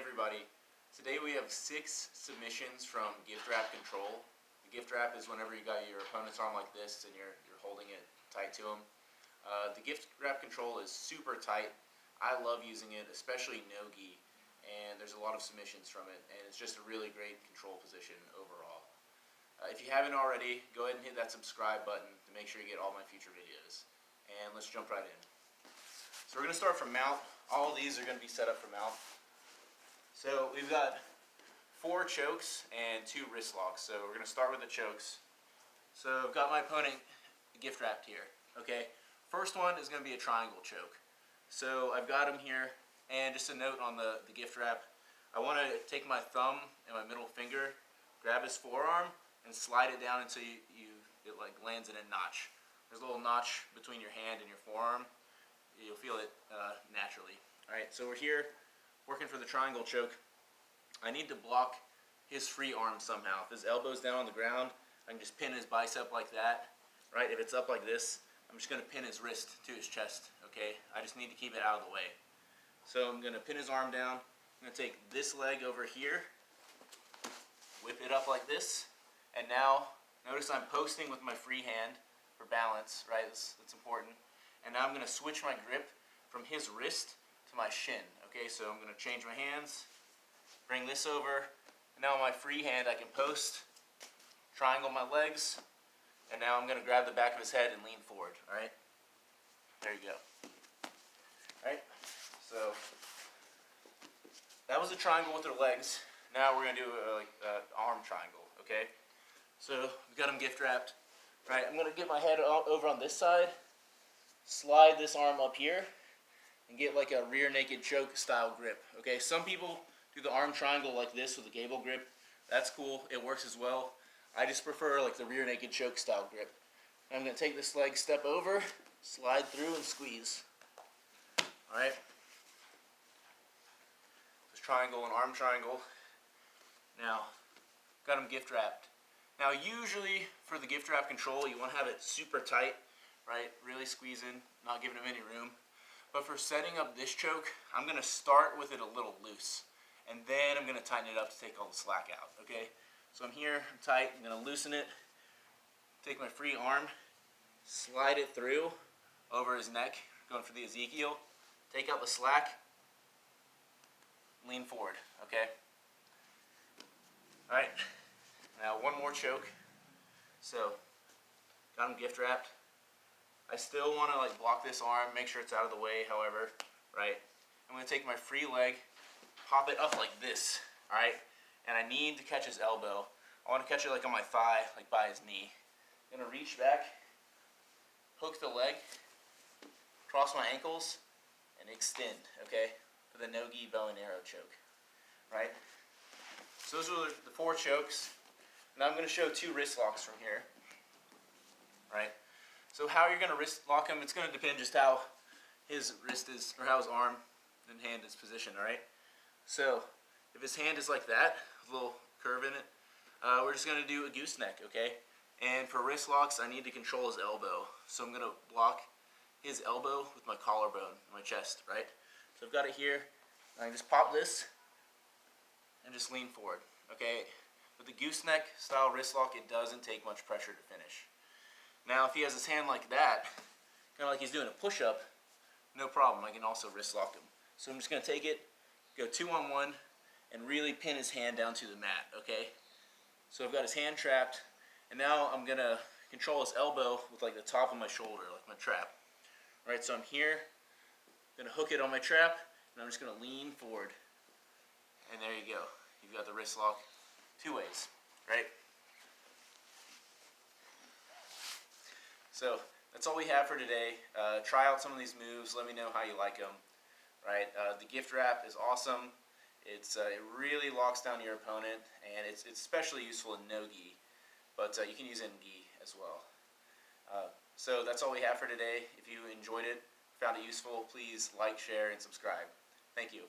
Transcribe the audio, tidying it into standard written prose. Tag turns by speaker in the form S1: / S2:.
S1: everybody. Today we have 6 submissions from gift wrap control. The gift wrap is whenever you got your opponent's arm like this and you're holding it tight to him. The gift wrap control is super tight. I love using it, especially no-gi, and there's a lot of submissions from it, and it's just a really great control position overall. If you haven't already, go ahead and hit that subscribe button to make sure you get all my future videos. And let's jump right in. So we're going to start from mount. All of these are going to be set up for mount. So we've got 4 chokes and 2 wrist locks. So we're going to start with the chokes. So I've got my opponent gift wrapped here. Okay, first one is going to be a triangle choke. So I've got him here, and just a note on the gift wrap, I want to take my thumb and my middle finger, grab his forearm, and slide it down until it like lands in a notch. There's a little notch between your hand and your forearm. You'll feel it naturally. Alright, so we're here working for the triangle choke. I need to block his free arm somehow. If his elbow's down on the ground, I can just pin his bicep like that. Right? If it's up like this, I'm just going to pin his wrist to his chest. Okay? I just need to keep it out of the way. So I'm going to pin his arm down. I'm going to take this leg over here, whip it up like this, and now notice I'm posting with my free hand for balance. Right? That's important. And now I'm going to switch my grip from his wrist to my shin. Okay, so I'm going to change my hands, bring this over, and now on my free hand I can post, triangle my legs, and now I'm going to grab the back of his head and lean forward. Alright, there you go. Alright, so that was a triangle with their legs. Now we're going to do an arm triangle. Okay, so we've got him gift wrapped. Right, I'm going to get my head over on this side, slide this arm up here, and get like a rear naked choke style grip. Okay, some people do the arm triangle like this with a gable grip. That's cool, it works as well. I just prefer like the rear naked choke style grip. And I'm going to take this leg, step over, slide through, and squeeze. Alright, this triangle and arm triangle. Now, got him gift wrapped. Now usually for the gift wrap control you want to have it super tight. Right, really squeezing, not giving him any room. But for setting up this choke, I'm going to start with it a little loose, and then I'm going to tighten it up to take all the slack out. Okay, so I'm here, I'm tight, I'm going to loosen it, take my free arm, slide it through over his neck, going for the Ezekiel, take out the slack, lean forward. Okay, alright, now one more choke. So got him gift wrapped. I still want to like block this arm, make sure it's out of the way, however, right? I'm going to take my free leg, pop it up like this, alright? And I need to catch his elbow. I want to catch it like on my thigh, like by his knee. I'm going to reach back, hook the leg, cross my ankles, and extend, okay? For the no-gi bow and arrow choke, right? So those are the 4 chokes. Now I'm going to show 2 wrist locks from here, right? So how you're going to wrist lock him, it's going to depend just how his wrist is, or how his arm and hand is positioned, alright? So, if his hand is like that, with a little curve in it, we're just going to do a gooseneck, okay? And for wrist locks, I need to control his elbow. So I'm going to block his elbow with my collarbone, my chest, right? So I've got it here. I can just pop this and just lean forward, okay? With the gooseneck style wrist lock, it doesn't take much pressure to finish. Now, if he has his hand like that, kind of like he's doing a push-up, no problem. I can also wrist lock him. So I'm just going to take it, go 2-on-1, and really pin his hand down to the mat, okay? So I've got his hand trapped, and now I'm going to control his elbow with like the top of my shoulder, like my trap. All right, so I'm here, going to hook it on my trap, and I'm just going to lean forward. And there you go. You've got the wrist lock 2 ways, right? So that's all we have for today. Try out some of these moves. Let me know how you like them. Right? The gift wrap is awesome. It really locks down your opponent, and it's especially useful in no-gi, but you can use it in gi as well. So that's all we have for today. If you enjoyed it, found it useful, please like, share, and subscribe. Thank you.